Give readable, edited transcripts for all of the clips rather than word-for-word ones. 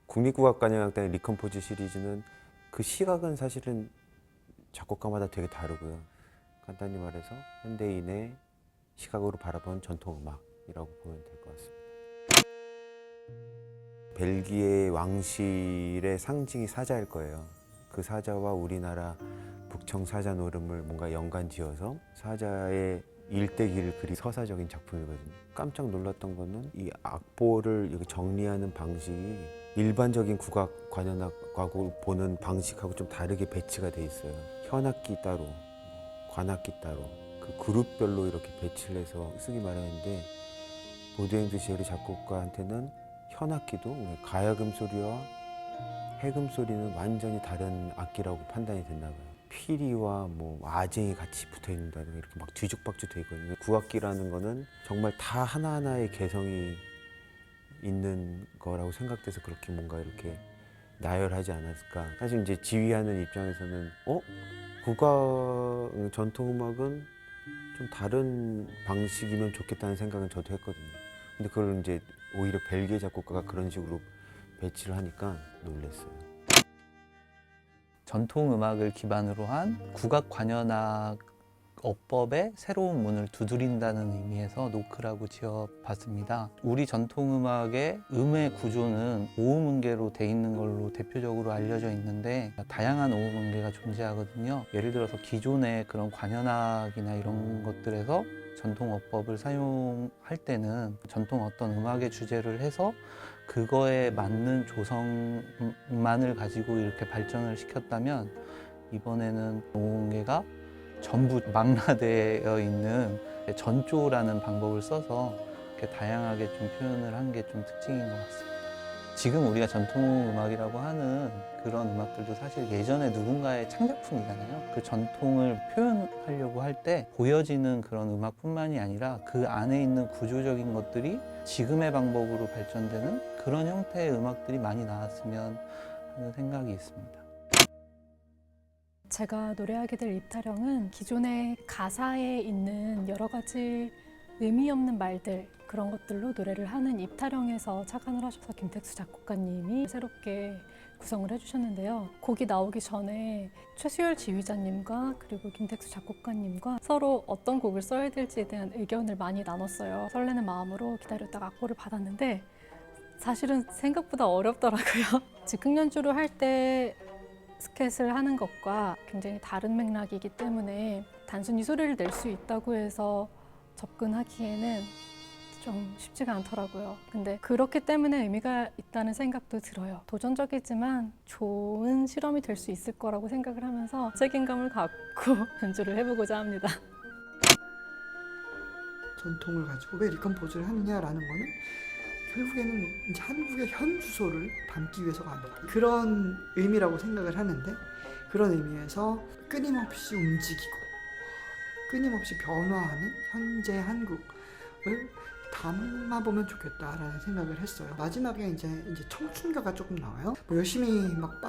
국립국악관현악단의 리컴포즈 시리즈는 그 시각은 사실은 작곡가마다 되게 다르고요. 간단히 말해서 현대인의 시각으로 바라본 전통음악이라고 보면 될 것 같습니다. 벨기에 왕실의 상징이 사자일 거예요. 그 사자와 우리나라 북청 사자 노름을 뭔가 연관지어서 사자의 일대기를 그린 서사적인 작품이거든요. 깜짝 놀랐던 거는 이 악보를 이렇게 정리하는 방식이 일반적인 국악, 관현악하고 보는 방식하고 좀 다르게 배치가 돼 있어요. 현악기 따로, 관악기 따로 그 그룹별로 이렇게 배치를 해서 쓰기 마련인데 보드앵 드시에르 작곡가한테는 현악기도 가야금 소리와 해금 소리는 완전히 다른 악기라고 판단이 됐나 봐요. 피리와 뭐 아쟁이 같이 붙어 있는다든가 이렇게 막 뒤죽박죽 돼 있거든요. 국악기라는 거는 정말 다 하나하나의 개성이 있는 거라고 생각돼서 그렇게 뭔가 이렇게 나열하지 않았을까. 사실 이제 지휘하는 입장에서는 국악 전통음악은 좀 다른 방식이면 좋겠다는 생각은 저도 했거든요. 근데 그걸 이제 오히려 벨기에 작곡가가 그런 식으로 배치를 하니까 놀랐어요. 전통 음악을 기반으로 한 국악 관현악 어법의 새로운 문을 두드린다는 의미에서 노크라고 지어봤습니다. 우리 전통 음악의 음의 구조는 오음음계로 돼 있는 걸로 대표적으로 알려져 있는데 다양한 오음음계가 존재하거든요. 예를 들어서 기존의 그런 관현악이나 이런 것들에서 전통 어법을 사용할 때는 전통 어떤 음악의 주제를 해서 그거에 맞는 조성만을 가지고 이렇게 발전을 시켰다면 이번에는 오음계가 전부 망라되어 있는 전조라는 방법을 써서 이렇게 다양하게 좀 표현을 한 게 좀 특징인 것 같습니다. 지금 우리가 전통 음악이라고 하는 그런 음악들도 사실 예전에 누군가의 창작품이잖아요. 그 전통을 표현하려고 할 때 보여지는 그런 음악뿐만이 아니라 그 안에 있는 구조적인 것들이 지금의 방법으로 발전되는 그런 형태의 음악들이 많이 나왔으면 하는 생각이 있습니다. 제가 노래하게 될 입타령은 기존의 가사에 있는 여러 가지 의미 없는 말들 그런 것들로 노래를 하는 입타령에서 착안을 하셔서 김택수 작곡가님이 새롭게 구성을 해주셨는데요. 곡이 나오기 전에 최수열 지휘자님과 그리고 김택수 작곡가님과 서로 어떤 곡을 써야 될지에 대한 의견을 많이 나눴어요. 설레는 마음으로 기다렸다가 악보를 받았는데 사실은 생각보다 어렵더라고요. 즉흥 연주를 할 때 스캣을 하는 것과 굉장히 다른 맥락이기 때문에 단순히 소리를 낼 수 있다고 해서 접근하기에는 좀 쉽지가 않더라고요. 근데 그렇기 때문에 의미가 있다는 생각도 들어요. 도전적이지만 좋은 실험이 될 수 있을 거라고 생각을 하면서 책임감을 갖고 연주를 해보고자 합니다. 전통을 가지고 왜 리컴포즈를 하느냐라는 거는 결국에는 이제 한국의 현 주소를 담기 위해서가 아닐까 그런 의미라고 생각을 하는데 그런 의미에서 끊임없이 움직이고 끊임없이 변화하는 현재 한국을 담아보면 좋겠다라는 생각을 했어요. 마지막에 이제 청춘가가 조금 나와요. 뭐 열심히 막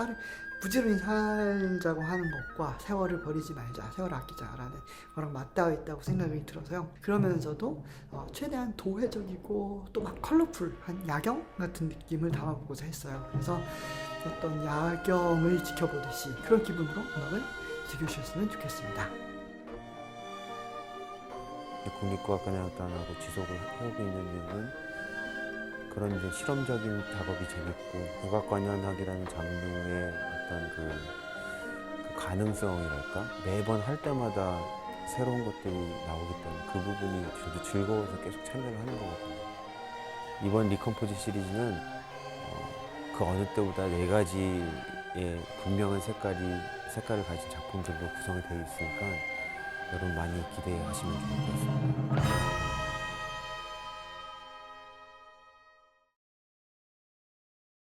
부지런히 살자고 하는 것과 세월을 버리지 말자, 세월을 아끼자라는 거랑 맞닿아 있다고 생각이 들어서요. 그러면서도 최대한 도회적이고 또 막 컬러풀한 야경 같은 느낌을 담아보고자 했어요. 그래서 어떤 야경을 지켜보듯이 그런 기분으로 음악을 즐겨주셨으면 좋겠습니다. 국립국악관현악단하고 지속을 해오고 있는 이유는 그런 이제 실험적인 작업이 재밌고 국악관현악이라는 장르의 어떤 그 가능성이랄까 매번 할 때마다 새로운 것들이 나오기 때문에 그 부분이 저도 즐거워서 계속 참여를 하는 거거든요. 이번 리컴포즈 시리즈는 그 어느 때보다 4가지의 분명한 색깔을 가진 작품들로 구성이 되어 있으니까 여러분 많이 기대하시면 좋을 것 같습니다.